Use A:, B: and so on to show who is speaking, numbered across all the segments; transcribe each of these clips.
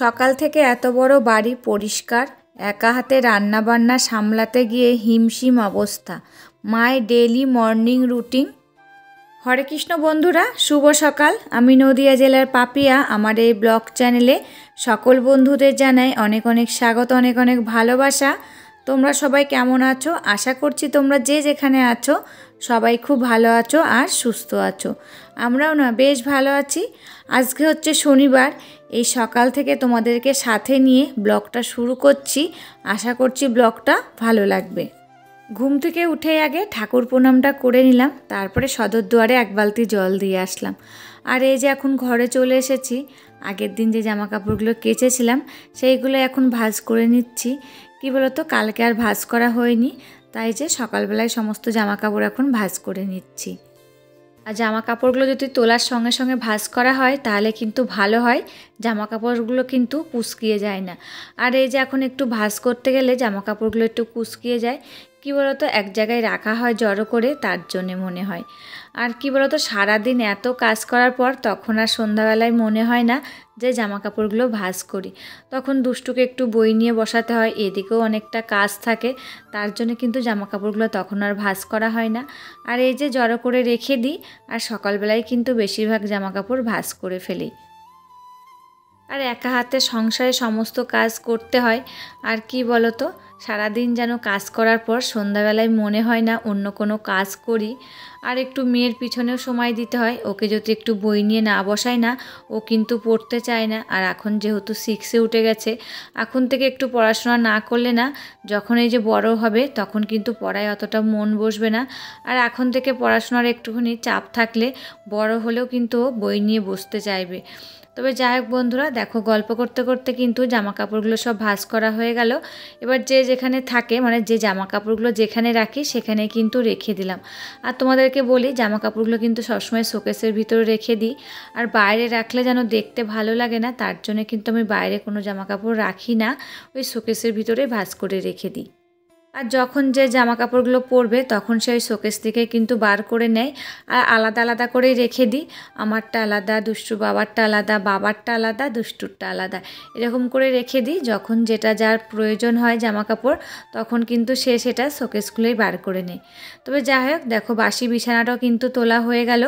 A: সকাল থেকে এত বড় বাড়ি পরিষ্কার, একা হাতে রান্না বান্না সামলাতে গিয়ে হিমশিম অবস্থা। My daily morning routine. Hare Krishna বন্ধুরা, শুভ সকাল। আমি নদিয়া জেলার পাপিয়া। আমার এই ব্লগ চ্যানেলে সকল বন্ধুদের জানাই অনেক অনেক স্বাগত, অনেক অনেক ভালোবাসা। তোমরা সবাই কেমন আছো? আশা করছি তোমরা যে যেখানে আছো সবাই খুব ভালো আছো আর সুস্থ আছো। আমরাও না বেশ ভালো আছি। আজকে হচ্ছে শনিবার। এই সকাল থেকে তোমাদেরকে সাথে নিয়ে ব্লগটা শুরু করছি। আশা করছি ব্লগটা ভালো লাগবে। ঘুম থেকে উঠে আগে ঠাকুর প্রণামটা করে নিলাম, তারপরে সদর দুয়ারে এক বালতি জল দিয়ে আসলাম। আর এই যে এখন ঘরে চলে এসেছি। আগের দিন যে জামা কাপড়গুলো কেচেছিলাম সেইগুলো এখন ভাঁজ করে নিচ্ছি। কি বলতো, কালকে আর ভাঁজ করা হয়নি, তাই যে সকালবেলায় সমস্ত জামা কাপড় এখন ভাঁজ করে নিচ্ছি। আর জামা কাপড়গুলো যদি তোলার সঙ্গে সঙ্গে ভাঁজ করা হয় তাহলে কিন্তু ভালো হয়, জামা কাপড়গুলো কিন্তু কুঁচকিয়ে যায় না। আর এই যে এখন একটু ভাঁজ করতে গেলে জামা কাপড়গুলো একটু কুঁচকিয়ে যায়। কি বলতো, এক জায়গায় রাখা হয় জড়ো করে, তার জন্যে মনে হয়। আর কি বলতো, সারাদিন এত কাজ করার পর তখন আর সন্ধ্যাবেলায় মনে হয় না যে জামা কাপড়গুলো ভাঁজ করি। তখন দুষ্টুকে একটু বই নিয়ে বসাতে হয়, এদিকেও অনেকটা কাজ থাকে, তার জন্য কিন্তু জামা কাপড়গুলো তখন আর ভাঁজ করা হয় না। আর এই যে জড়ো করে রেখে দিই, আর সকালবেলায় কিন্তু বেশিরভাগ জামা কাপড় ভাঁজ করে ফেলি। আর একা হাতে সংসারে সমস্ত কাজ করতে হয়। আর কি বলতো, সারাদিন যেন কাজ করার পর সন্ধ্যাবেলায় মনে হয় না অন্য কোনো কাজ করি। আর একটু মেয়ের পিছনেও সময় দিতে হয়। ওকে যদি একটু বই নিয়ে না বসাই না, ও কিন্তু পড়তে চায় না। আর এখন যেহেতু 6-এ উঠে গেছে, এখন থেকে একটু পড়াশোনা না করলে না, যখন এই যে বড় হবে তখন কিন্তু পড়ায় অতটা মন বসবে না। আর এখন থেকে পড়াশোনার একটুখানি চাপ থাকলে বড় হলেও কিন্তু ও বই নিয়ে বসতে চাইবে। তবে যাই হোক বন্ধুরা, দেখো গল্প করতে করতে কিন্তু জামা কাপড়গুলো সব ভাঁজ করা হয়ে গেল। এবার যে যেখানে থাকে, মানে যে জামা কাপড়গুলো যেখানে রাখি সেখানে কিন্তু রেখে দিলাম। আর তোমাদেরকে বলি, জামা কাপড়গুলো কিন্তু সবসময় শোকেসের ভিতরে রেখে দিই। আর বাইরে রাখলে যেন দেখতে ভালো লাগে না, তার জন্য কিন্তু আমি বাইরে কোনো জামা কাপড় রাখি না, ওই শোকেসের ভিতরে ভাঁজ করে রেখে দিই। আর যখন যে জামা কাপড়গুলো পরবে তখন সেই শোকেস থেকে কিন্তু বার করে নেয়, আর আলাদা আলাদা করেই রেখে দিই। আমারটা আলাদা, দুষ্টু বাবারটা আলাদা, বাবারটা আলাদা, দুষ্টুরটা আলাদা, এরকম করে রেখে দিই। যখন যেটা যার প্রয়োজন হয় জামা কাপড়, তখন কিন্তু সে সেটা শোকেসগুলোই বার করে নেয়। তবে যাই হোক, দেখো বাসি বিছানাটাও কিন্তু তোলা হয়ে গেল।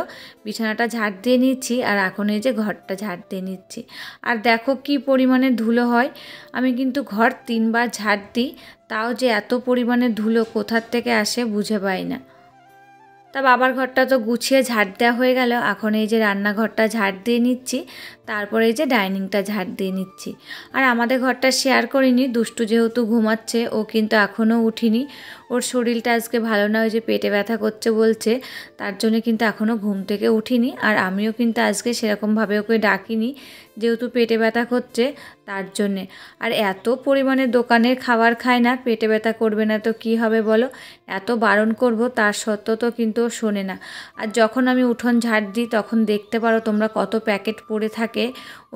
A: বিছানাটা ঝাড় দিয়ে নিচ্ছি, আর এখন এই যে ঘরটা ঝাড় দিয়ে নিচ্ছি। আর দেখো কি পরিমাণে ধুলো হয়। আমি কিন্তু ঘর 3বার ঝাড় দিই, তাও যে এত পরিমাণে ধুলো কোথার থেকে আসে বুঝে পাই না। তা বাবার ঘরটা তো গুছিয়ে ঝাড় দেওয়া হয়ে গেল, এখন এই যে রান্নাঘরটা ঝাড় দিয়ে নিচ্ছি, তারপরে এই যে ডাইনিংটা ঝাড় দিয়ে নিচ্ছি। আর আমাদের ঘরটা শেয়ার করিনি, দুষ্টু যেহেতু ঘুমাচ্ছে, ও কিন্তু এখনও উঠিনি। ওর শরীরটা আজকে ভালো না, ওই যে পেটে ব্যথা করছে বলছে, তার জন্য কিন্তু এখনও ঘুম থেকে উঠিনি। আর আমিও কিন্তু আজকে সেরকমভাবে ওকে ডাকিনি, যেহেতু পেটে ব্যথা করছে তার জন্যে। আর এত পরিমাণে দোকানের খাবার খায় না, পেটে ব্যথা করবে না তো কি হবে বলো। এত বারণ করব তার সত্ত্বেও তো কিন্তু ও শোনে না। আর যখন আমি উঠোন ঝাড় দিই তখন দেখতে পারো তোমরা কত প্যাকেট পড়ে থাকে।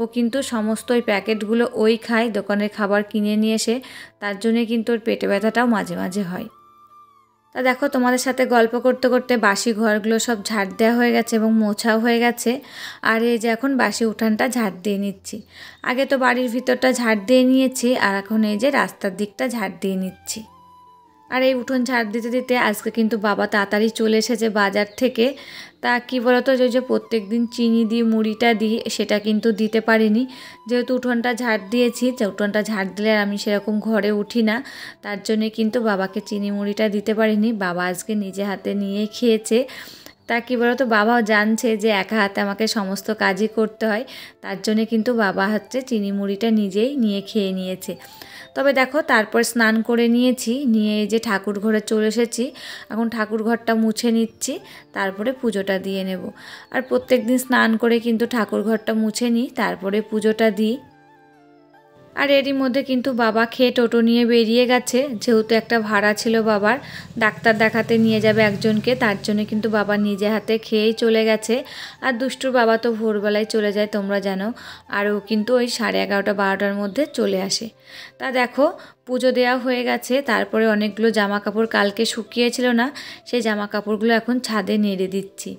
A: ও কিন্তু সমস্ত ওই প্যাকেটগুলো ওই খায়, দোকানের খাবার কিনে নিয়ে এসে, তার জন্যে কিন্তু ওর পেটে ব্যথাটাও মাঝে মাঝে হয়। তা দেখো তোমাদের সাথে গল্প করতে করতে বাসি ঘরগুলো সব ঝাড় দেওয়া হয়ে গেছে এবং মোছাও হয়ে গেছে। আর এই যে এখন বাসি উঠানটা ঝাড় দিয়ে নিচ্ছি। আগে তো বাড়ির ভিতরটা ঝাড় দিয়ে নিয়েছি, আর এখন এই যে রাস্তার দিকটা ঝাড় দিয়ে নিচ্ছি। আর এই উঠোন ঝাড় দিতে দিতে আজকে কিন্তু বাবা তাড়াতাড়ি চলে এসেছে বাজার থেকে। তা কি বলতো, যে প্রত্যেক দিন চিনি দিই, মুড়িটা দিই, সেটা কিন্তু দিতে পারিনি। যেহেতু উঠোনটা ঝাড় দিয়েছি, যে উঠোনটা ঝাড় দিলে আমি সেরকম ঘরে উঠি না, তার জন্যে কিন্তু বাবাকে চিনি মুড়িটা দিতে পারিনি। বাবা আজকে নিজে হাতে নিয়ে খেয়েছে। তা কী বলতো, বাবাও জানছে যে একা হাতে আমাকে সমস্ত কাজই করতে হয়, তার জন্যে কিন্তু বাবা হচ্ছে চিনি মুড়িটা নিজেই নিয়ে খেয়ে নিয়েছে। তবে দেখো তারপর স্নান করে নিয়েছি, নিয়ে এই যে ঠাকুর ঘরে চলে এসেছি। এখন ঠাকুর ঘরটা মুছে নিচ্ছি, তারপরে পুজোটা দিয়ে নেব। আর প্রত্যেক দিন স্নান করে কিন্তু ঠাকুর ঘরটা মুছে নিই, তারপরে পুজোটা দিই। আর এরই মধ্যে কিন্তু বাবা খেয়ে টোটো নিয়ে বেরিয়ে গেছে, যেহেতু একটা ভাড়া ছিল বাবার, ডাক্তার দেখাতে নিয়ে যাবে একজনকে, তার জন্য কিন্তু বাবা নিজে হাতে খেয়েই চলে গেছে। আর দুষ্টুর বাবা তো ভোরবেলায় চলে যায় তোমরা জানো, আর ও কিন্তু ওই 11:30-12টার মধ্যে চলে আসে। তা দেখো পুজো দেওয়া হয়ে গেছে। তারপরে অনেকগুলো জামা কাপড় কালকে শুকিয়েছিল না, সেই জামা কাপড়গুলো এখন ছাদে নেড়ে দিচ্ছি।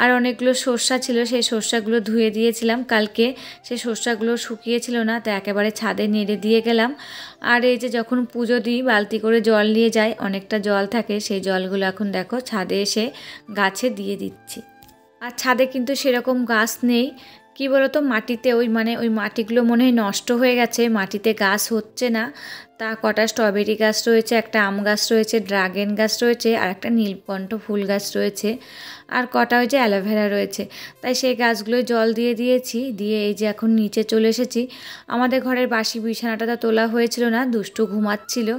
A: আর অনেকগুলো সর্ষা ছিল, সেই সর্ষাগুলো ধুয়ে দিয়েছিলাম কালকে, সেই সর্ষাগুলো শুকিয়েছিল না, তো একেবারে ছাদে নেড়ে দিয়ে গেলাম। আর এই যে যখন পুজো দিই বালতি করে জল নিয়ে যাই, অনেকটা জল থাকে, সেই জলগুলো এখন দেখো ছাদে এসে গাছে দিয়ে দিচ্ছি। আর ছাদে কিন্তু সেরকম গাছ নেই, কি বলতো, মাটিতে ওই মাটিগুলো মনে হয় নষ্ট হয়ে গেছে, মাটিতে গাছ হচ্ছে না। তা কটা স্ট্রবেরি গাছ রয়েছে, একটা আম গাছ রয়েছে, ড্রাগন গাছ রয়েছে, আর একটা নীলকণ্ঠ ফুল গাছ রয়েছে, আর কটা ওই যে অ্যালোভেরা রয়েছে। তাই সেই গাছগুলোয় জল দিয়ে দিয়েছি, দিয়ে এই যে এখন নিচে চলে এসেছি। আমাদের ঘরের বাসি বিছানাটা তো তোলা হয়েছিল না, দুষ্টু ঘুমাচ্ছিল,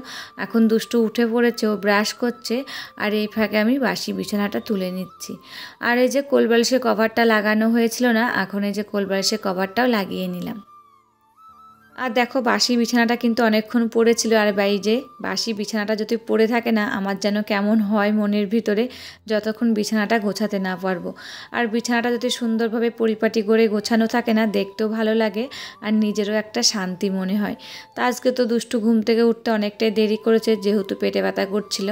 A: এখন দুষ্টু উঠে পড়েছে, ও ব্রাশ করছে, আর এই ফাঁকে আমি বাসি বিছানাটা তুলে নিচ্ছি। আর এই যে কোলবালিশের কভারটা লাগানো হয়েছিল না, এখন এই যে কোলবালিশের কভারটাও লাগিয়ে নিলাম। আর দেখো বাসি বিছানাটা কিন্তু অনেকক্ষণ পড়েছিল, আর যে বাসি বিছানাটা যদি পড়ে থাকে না, আমার যেন কেমন হয় মনের ভিতরে, যতক্ষণ বিছানাটা গোছাতে না পারবো। আর বিছানাটা যদি সুন্দরভাবে পরিপাটি করে গোছানো থাকে না, দেখতেও ভালো লাগে আর নিজেরও একটা শান্তি মনে হয়। তা আজকে তো দুষ্টু ঘুম থেকে উঠতে অনেকটাই দেরি করেছে, যেহেতু পেটে ব্যথা করছিল,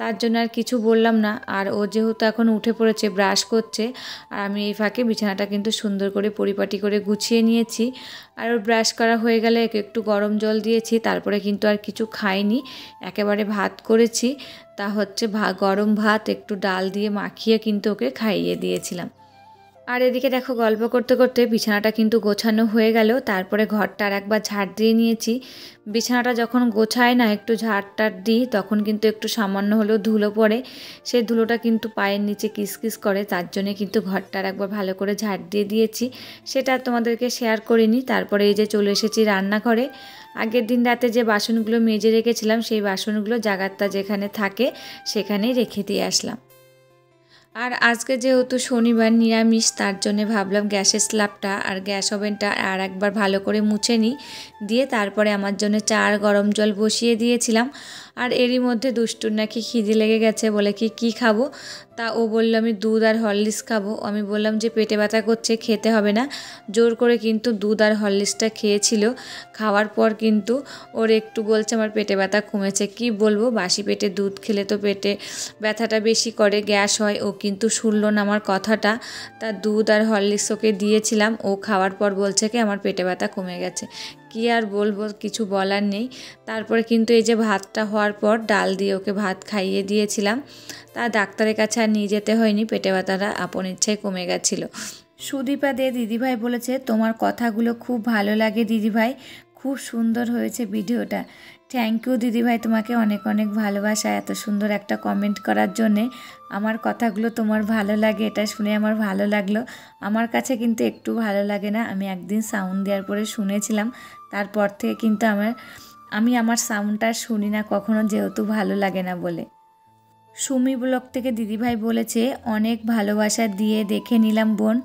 A: তার জন্য আর কিছু বললাম না। আর ও যেহেতু এখন উঠে পড়েছে, ব্রাশ করছে, আর আমি এই ফাঁকে বিছানাটা কিন্তু সুন্দর করে পরিপাটি করে গুছিয়ে নিয়েছি। আর ওর ব্রাশ করা হয়ে গেলে একটু গরম জল দিয়েছি, তারপরে কিন্তু আর কিছু খাইনি, একেবারে ভাত করেছি। তা হচ্ছে গরম ভাত একটু ডাল দিয়ে মাখিয়ে কিন্তু ওকে খাইয়ে দিয়েছিলাম। আর এদিকে দেখো গল্প করতে করতে বিছানাটা কিন্তু গোছানো হয়ে গেল, তারপরে ঘরটা আর একবার ঝাড় দিয়ে নিয়েছি। বিছানাটা যখন গোছায় না, একটু ঝাড়টার দিই, তখন কিন্তু একটু সামান্য হলেও ধুলো পড়ে, সেই ধুলোটা কিন্তু পায়ের নিচে কিসকিস করে, তার জন্যে কিন্তু ঘরটা আর একবার ভালো করে ঝাড় দিয়ে দিয়েছি। সেটা তোমাদেরকে শেয়ার করিনি। তারপরে এই যে চলে এসেছি রান্নাঘরে। আগের দিন রাতে যে বাসনগুলো মেজে রেখেছিলাম, সেই বাসনগুলো জাগারটা যেখানে থাকে সেখানেই রেখে দিয়ে আসলাম। আর আজকে যেহেতু শনিবার নিরামিষ, তার জন্যে ভাবলাম গ্যাসের স্ল্যাবটা আর গ্যাস ওভেনটা আর একবার ভালো করে মুছে নিই, দিয়ে তারপরে আমার জন্য চা আর গরম জল বসিয়ে দিয়েছিলাম। আর এরই মধ্যে দুষ্টুর নাকি খিদে লেগে গেছে, বলে কি খাবো, তা ও বলল আমি দুধ আর হরলিক্স খাবো। আমি বললাম যে পেটে ব্যথা করছে, খেতে হবে না। জোর করে কিন্তু দুধ আর হরলিক্সটা খেয়েছিল। খাওয়ার পর কিন্তু ওর একটু বলছে আমার পেটে ব্যথা কমেছে। কি বলবো, বাসি পেটে দুধ খেলে তো পেটে ব্যথাটা বেশি করে, গ্যাস হয়। ও কিন্তু শুনলো না আমার কথাটা, তা দুধ আর হরলিক্স ওকে দিয়েছিলাম। ও খাওয়ার পর বলছে কি আমার পেটে ব্যথা কমে গেছে। কি আর বলবো, কিছু বলার নেই। তারপরে কিন্তু এই যে ভাতটা হওয়ার পর ডাল দিয়ে ওকে ভাত খাইয়ে দিয়েছিলাম। তা ডাক্তারের কাছে আর নিয়ে যেতে হয়নি, পেটে ব্যথাটা আপন ইচ্ছায় কমে গেছিলো। সুদীপা দে দিদিভাই বলেছে তোমার কথাগুলো খুব ভালো লাগে দিদিভাই, খুব সুন্দর হয়েছে ভিডিওটা। থ্যাংক ইউ দিদিভাই, তোমাকে অনেক অনেক ভালোবাসা এত সুন্দর একটা কমেন্ট করার জন্যে। আমার কথাগুলো তোমার ভালো লাগে, এটা শুনে আমার ভালো লাগলো। আমার কাছে কিন্তু একটু ভালো লাগে না, আমি একদিন সাউন্ড দেওয়ার পরে শুনেছিলাম, তারপর থেকে কিন্তু আমি আমার সাউন্ডটা শুনি না কখনো, যেহেতু ভালো লাগে না বলে। সুমি ব্লগ থেকে দিদিভাই বলেছে অনেক ভালোবাসা দিয়ে দেখে নিলাম বোন,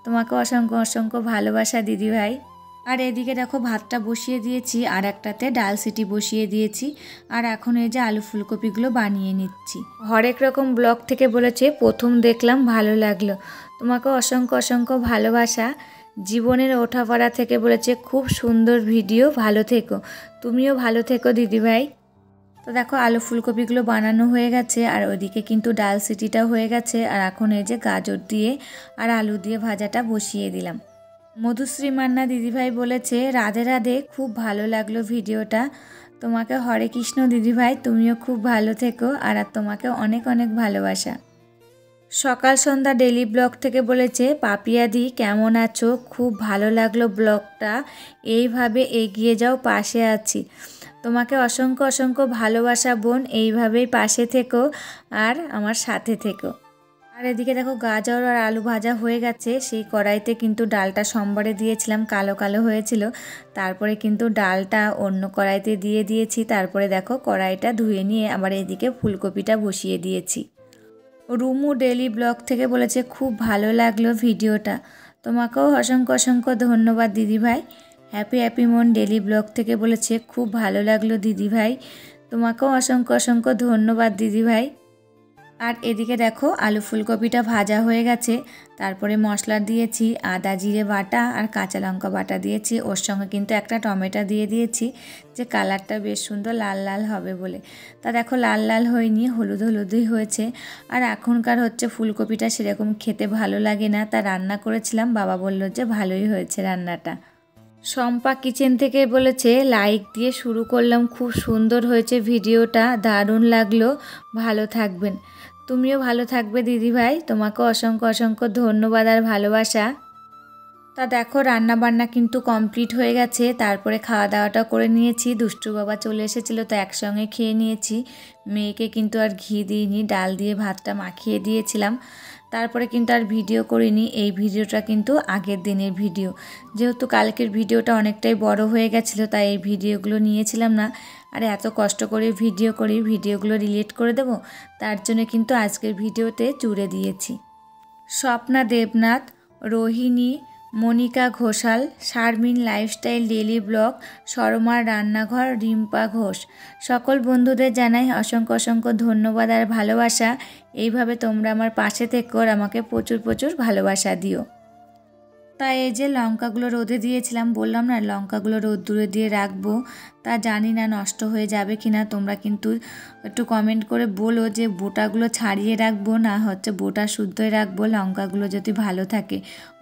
A: তোমাকে অসংখ্য অসংখ্য ভালোবাসা দিদিভাই। আর এদিকে দেখো ভাতটা বসিয়ে দিয়েছি, আর একটাতে ডাল সিটি বসিয়ে দিয়েছি, আর এখন এই যে আলু ফুলকপিগুলো বানিয়ে নিচ্ছি। হরেক রকম ব্লগ থেকে বলেছে প্রথম দেখলাম ভালো লাগলো, তোমাকে অসংখ্য অসংখ্য ভালোবাসা। জীবনের ওঠাপড়া থেকে বলেছে খুব সুন্দর ভিডিও, ভালো থেকো। তুমিও ভালো থেকো দিদিভাই। তো দেখো আলু ফুলকপিগুলো বানানো হয়ে গেছে, আর ওইদিকে কিন্তু ডাল সিটিটা হয়ে গেছে, আর এখন এই যে গাজর দিয়ে আর আলু দিয়ে ভাজাটা বসিয়ে দিলাম। মধুশ্রী মান্না দিদিভাই বলেছে রাধে রাধে, খুব ভালো লাগলো ভিডিওটা, তোমাকে হরে কৃষ্ণ দিদিভাই, তুমিও খুব ভালো থেকো, আর তোমাকে অনেক অনেক ভালোবাসা। সকাল সন্ধ্যা ডেলি ব্লগ থেকে বলেছে পাপিয়াদি কেমন আছো, খুব ভালো লাগলো ব্লগটা, এইভাবে এগিয়ে যাও, পাশে আছি। তোমাকে অসংখ্য অসংখ্য ভালোবাসা বোন, এইভাবেই পাশে থেকো আর আমার সাথে থেকো। আর এদিকে দেখো গাজর আর আলু ভাজা হয়ে গেছে, সেই কড়াইতে কিন্তু ডালটা সম্বরে দিয়েছিলাম, কালো কালো হয়েছিল, তারপরে কিন্তু ডালটা অন্য কড়াইতে দিয়ে দিয়েছি। তারপরে দেখো কড়াইটা ধুয়ে নিয়ে আবার এদিকে ফুলকপিটা বসিয়ে দিয়েছি। রুমু ডেলি ব্লগ থেকে বলেছে খুব ভালো লাগলো ভিডিওটা, তোমাকেও অসংখ্য অসংখ্য ধন্যবাদ দিদিভাই। হ্যাপি হ্যাপি মন ডেলি ব্লগ থেকে বলেছে খুব ভালো লাগলো দিদিভাই, তোমাকেও অসংখ্য অসংখ্য ধন্যবাদ দিদিভাই। আর এদিকে দেখো আলু ফুলকপিটা ভাজা হয়ে গেছে। তারপরে মশলা দিয়েছি আদা জিরে বাটা আর কাঁচা লঙ্কা বাটা দিয়েছি, ওর সঙ্গে কিন্তু একটা টমেটো দিয়ে দিয়েছি যে কালারটা বেশ সুন্দর লাল লাল হবে বলে। তা দেখো লাল লাল হয়নি, হলুদ হলুদই হয়েছে। আর এখনকার হচ্ছে ফুলকপিটা সেরকম খেতে ভালো লাগে না, তা রান্না করেছিলাম, বাবা বলল যে ভালোই হয়েছে রান্নাটা। শম্পা কিচেন থেকে বলেছে লাইক দিয়ে শুরু করলাম, খুব সুন্দর হয়েছে ভিডিওটা, দারুণ লাগলো, ভালো থাকবেন। তুমিও ভালো থাকবে দিদিভাই, তোমাকে অসংখ্য অসংখ্য ধন্যবাদ আর ভালোবাসা। তা দেখো রান্না বান্না কিন্তু কমপ্লিট হয়ে গেছে। তারপরে খাওয়া দাওয়াটা করে নিয়েছি, দুষ্টু বাবা চলে এসেছিলো তো একসঙ্গে খেয়ে নিয়েছি। মেয়েকে কিন্তু আর ঘি দিইনি, ডাল দিয়ে ভাতটা মাখিয়ে দিয়েছিলাম। তারপরে কিন্তু আর ভিডিও করিনি, এই ভিডিওটা কিন্তু আগের দিনের ভিডিও, যেহেতু কালকের ভিডিওটা অনেকটাই বড় হয়ে গেছিলো তাই এই ভিডিওগুলো নিয়েছিলাম না। আর এত কষ্ট করে ভিডিও করি, ভিডিওগুলো রিলেট করে দেবো, তার জন্য কিন্তু আজকের ভিডিওতে জুড়ে দিয়েছি। Swapna Debnath, Rohini, Monika Ghoshal, Sharmin lifestyle daily blog, শর্মার রান্নাঘর, রিম্পা ঘোষ, সকল বন্ধুদের জানাই অসংখ্য অসংখ্য ধন্যবাদ আর ভালোবাসা। এইভাবে তোমরা আমার পাশে থেকো আর আমাকে প্রচুর প্রচুর ভালোবাসা দিও। তাই এই যে লঙ্কাগুলো রোদে দিয়েছিলাম, বললাম না লঙ্কাগুলো রোদ্দুরে দিয়ে রাখবো, তা জানি না নষ্ট হয়ে যাবে কি না। তোমরা কিন্তু একটু কমেন্ট করে বলো যে বোটাগুলো ছাড়িয়ে রাখবো না হচ্ছে বোটা শুদ্ধই রাখবো, লঙ্কাগুলো যদি ভালো থাকে।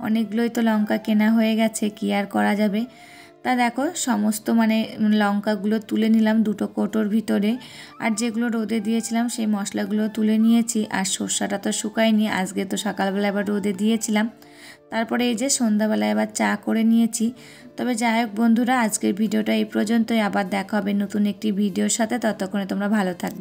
A: অনেকগুলোই তো লঙ্কা কেনা হয়ে গেছে, কি আর করা যাবে। তা দেখো সমস্ত লঙ্কাগুলো তুলে নিলাম দুটো কৌটোর ভিতরে, আর যেগুলো রোদে দিয়েছিলাম সেই মশলাগুলো তুলে নিয়েছি। আর সর্ষাটা তো শুকায়নি, আজকে তো সকালবেলা আবার রোদে দিয়েছিলাম। তারপরে এই যে সন্ধ্যাবেলায় আবার চা করে নিয়েছি। তবে যাই হোক বন্ধুরা, আজকের ভিডিওটা এই পর্যন্তই, আবার দেখা হবে নতুন একটি ভিডিওর সাথে, ততক্ষণে তোমরা ভালো থাকবে।